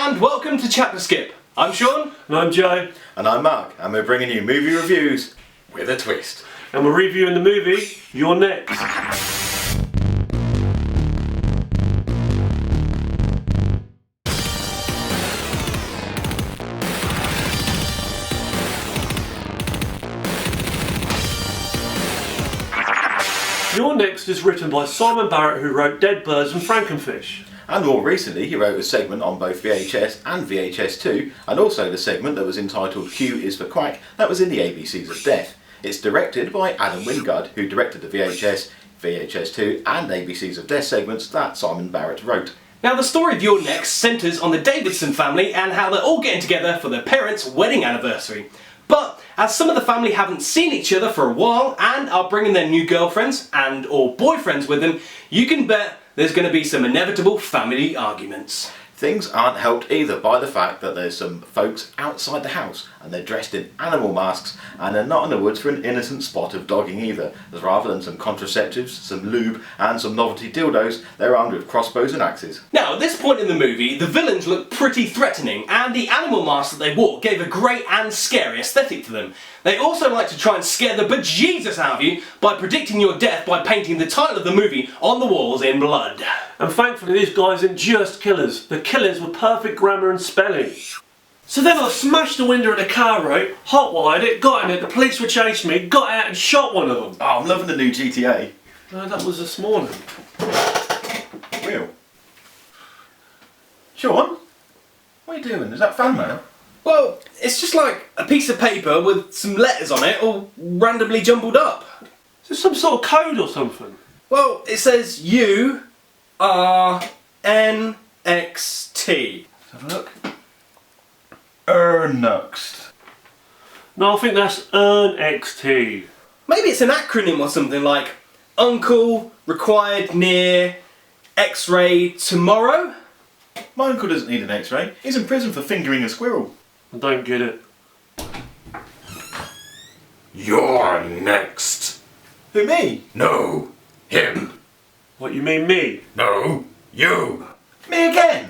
and welcome to ChapterSkip. I'm Sean. And I'm Joe. And I'm Mark, and we're bringing you movie reviews with a twist. And we're reviewing the movie You're Next. You're Next is written by Simon Barrett, who wrote Dead Birds and Frankenfish. And more recently, he wrote a segment on both VHS and VHS2, and also the segment that was entitled Q is for Quack, that was in the ABCs of Death. It's directed by Adam Wingard, who directed the VHS, VHS2 and ABCs of Death segments that Simon Barrett wrote. Now, the story of You're Next centres on the Davidson family and how they're all getting together for their parents' wedding anniversary. But as some of the family haven't seen each other for a while and are bringing their new girlfriends and or boyfriends with them, you can bet there's going to be some inevitable family arguments. Things aren't helped either by the fact that there's some folks outside the house and they're dressed in animal masks and they're not in the woods for an innocent spot of dogging either, as rather than some contraceptives, some lube and some novelty dildos, they're armed with crossbows and axes. Now, at this point in the movie, the villains look pretty threatening and the animal masks that they wore gave a great and scary aesthetic to them. They also like to try and scare the bejesus out of you by predicting your death by painting the title of the movie on the walls in blood. And thankfully these guys aren't just killers. The killers were perfect grammar and spelling. So then I smashed the window of the car, right, hot-wired it, got in it, the police were chasing me, got out and shot one of them. Oh, I'm loving the new GTA. No, that was this morning. Real. Sean? What are you doing? Is that fan mail? Well, it's just like a piece of paper with some letters on it all randomly jumbled up. Is this some sort of code or something? Well, it says U R NXT. Let's have a look. Next. No, I think that's RNXT. Maybe it's an acronym or something like Uncle, Required Near, X-Ray Tomorrow? My uncle doesn't need an x-ray. He's in prison for fingering a squirrel. I don't get it. You're next. Who, me? No, him. What, you mean me? No, you. Me again?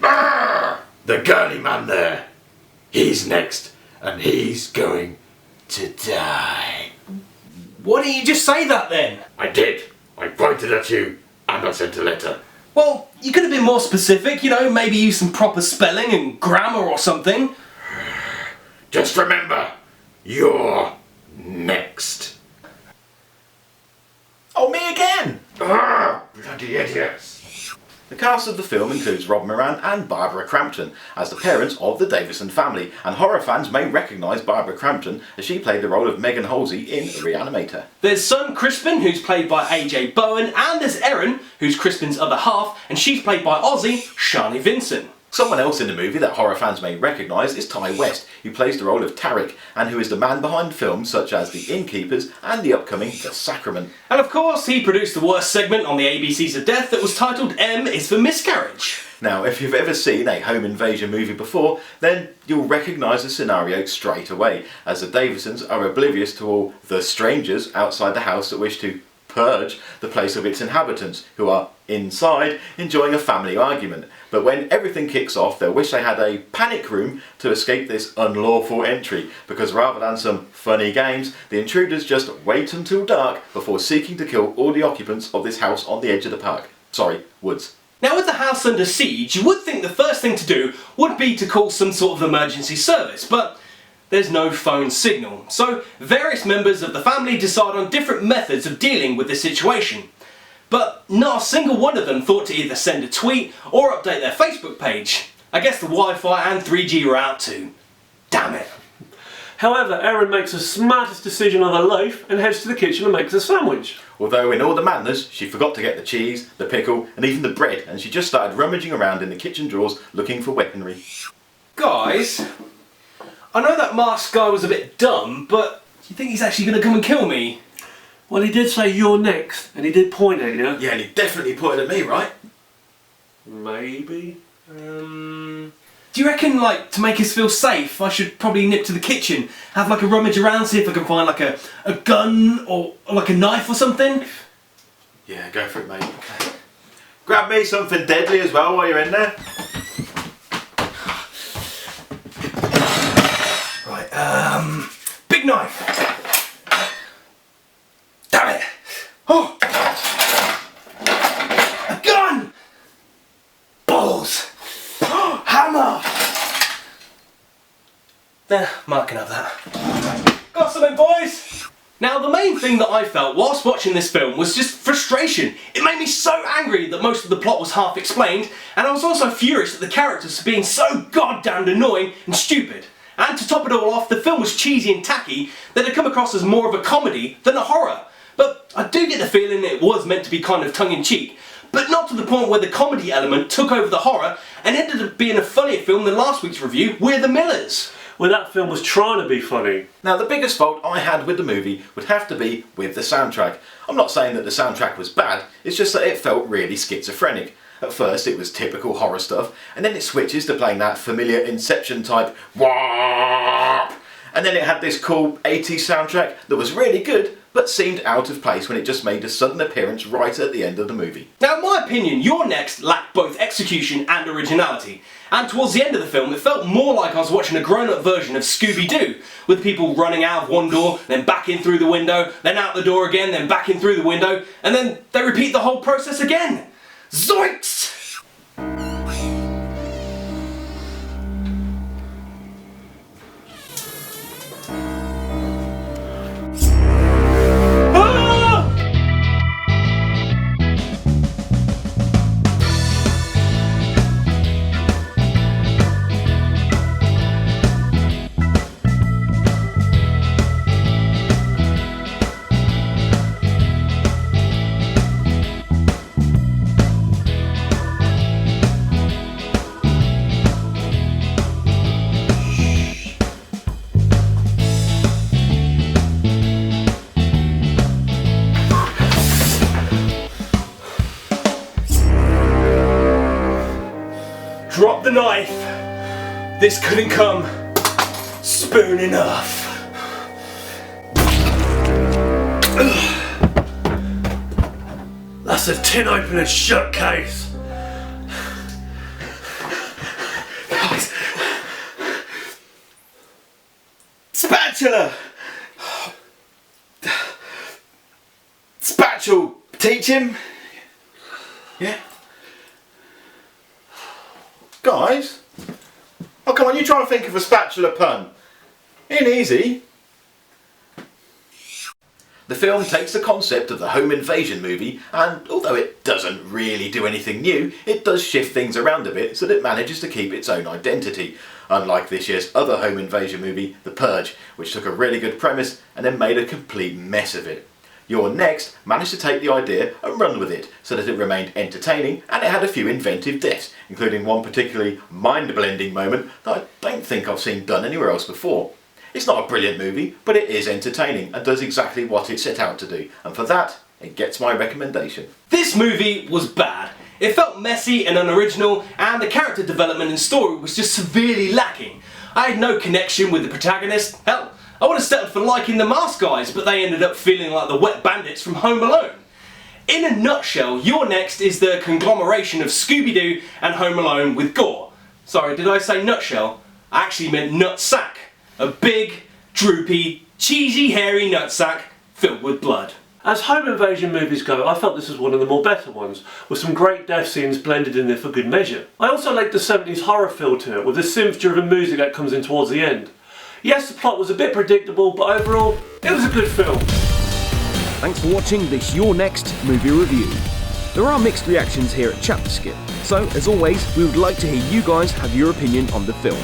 The girly man there. He's next, and he's going to die. Why didn't you just say that then? I did. I pointed at you, and I sent a letter. Well, you could have been more specific, you know, maybe use some proper spelling and grammar or something. Just remember, you're next. Oh, me again? Bloody idiots. The cast of the film includes Rob Moran and Barbara Crampton as the parents of the Davison family, and horror fans may recognise Barbara Crampton as she played the role of Megan Halsey in Reanimator. There's son Crispin, who's played by AJ Bowen, and there's Erin, who's Crispin's other half, and she's played by Ozzy, Shani Vincent. Someone else in the movie that horror fans may recognise is Ty West, who plays the role of Tarek, and who is the man behind films such as The Innkeepers and the upcoming The Sacrament. And of course, he produced the worst segment on the ABCs of Death that was titled M is for Miscarriage. Now, if you've ever seen a home invasion movie before, then you'll recognise the scenario straight away, as the Davisons are oblivious to all the strangers outside the house that wish to purge the place of its inhabitants, who are inside enjoying a family argument. But when everything kicks off, they'll wish they had a panic room to escape this unlawful entry, because rather than some funny games, the intruders just wait until dark before seeking to kill all the occupants of this house on the edge of the park. Sorry, woods. Now, with the house under siege, you would think the first thing to do would be to call some sort of emergency service, but there's no phone signal. So various members of the family decide on different methods of dealing with the situation. But not a single one of them thought to either send a tweet or update their Facebook page. I guess the Wi-Fi and 3G were out too. Damn it. However, Erin makes the smartest decision of her life and heads to the kitchen and makes a sandwich. Although in all the madness, she forgot to get the cheese, the pickle and even the bread, and she just started rummaging around in the kitchen drawers looking for weaponry. Guys, I know that masked guy was a bit dumb, but do you think he's actually going to come and kill me? Well, he did say you're next, and he did point at you. Yeah, and he definitely pointed at me, right? Maybe. Do you reckon, like, to make us feel safe, I should probably nip to the kitchen, have like a rummage around, see if I can find like a gun or like a knife or something? Yeah, go for it, mate. Okay. Grab me something deadly as well while you're in there. hammer! Mark can have that. Got something, boys? Now, the main thing that I felt whilst watching this film was just frustration. It made me so angry that most of the plot was half explained, and I was also furious at the characters for being so goddamned annoying and stupid. And to top it all off, the film was cheesy and tacky that it come across as more of a comedy than a horror. But I do get the feeling it was meant to be kind of tongue-in-cheek, but not to the point where the comedy element took over the horror and ended up being a funnier film than last week's review, We're the Millers. Well, that film was trying to be funny. Now, the biggest fault I had with the movie would have to be with the soundtrack. I'm not saying that the soundtrack was bad, it's just that it felt really schizophrenic. At first it was typical horror stuff, and then it switches to playing that familiar Inception type wah, and then it had this cool 80s soundtrack that was really good, but seemed out of place when it just made a sudden appearance right at the end of the movie. Now, in my opinion, You're Next lacked both execution and originality, and towards the end of the film it felt more like I was watching a grown-up version of Scooby-Doo, with people running out of one door, then back in through the window, then out the door again, then back in through the window, and then they repeat the whole process again. Zoinks! Drop the knife. This couldn't come soon enough. That's a tin opener shut case. Guys, spatula. Spatula, teach him. Yeah. Guys, oh come on, you try and think of a spatula pun. Ain't easy. The film takes the concept of the home invasion movie, and although it doesn't really do anything new, it does shift things around a bit so that it manages to keep its own identity. Unlike this year's other home invasion movie, The Purge, which took a really good premise and then made a complete mess of it. You're Next managed to take the idea and run with it so that it remained entertaining, and it had a few inventive deaths, including one particularly mind-blending moment that I don't think I've seen done anywhere else before. It's not a brilliant movie, but it is entertaining and does exactly what it set out to do, and for that, it gets my recommendation. This movie was bad. It felt messy and unoriginal, and the character development and story was just severely lacking. I had no connection with the protagonist. Hell, I would have settled for liking the Mask guys, but they ended up feeling like the wet bandits from Home Alone. In a nutshell, You're Next is the conglomeration of Scooby-Doo and Home Alone with gore. Sorry, did I say nutshell? I actually meant nutsack. A big, droopy, cheesy, hairy nutsack filled with blood. As home invasion movies go, I felt this was one of the more better ones, with some great death scenes blended in there for good measure. I also liked the 70s horror feel to it, with the synth-driven music that comes in towards the end. Yes, the plot was a bit predictable, but overall, it was a good film. Thanks for watching this You're Next movie review. There are mixed reactions here at ChapterSkip, so as always, we would like to hear you guys have your opinion on the film.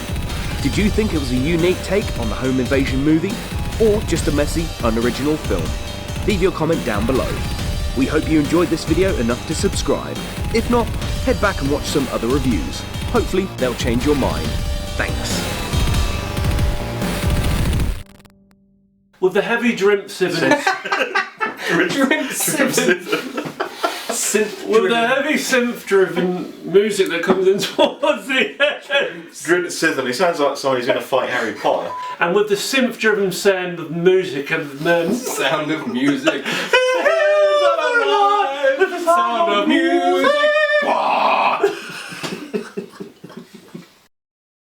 Did you think it was a unique take on the home invasion movie, or just a messy, unoriginal film? Leave your comment down below. We hope you enjoyed this video enough to subscribe. If not, head back and watch some other reviews. Hopefully, they'll change your mind. Thanks. With the heavy drip sizzling. With the heavy synth-driven music that comes in towards the end. Drip sizzling, it sounds like somebody's going to fight Harry Potter. And with the synth-driven sound of music and then... Sound of music. Sound of music.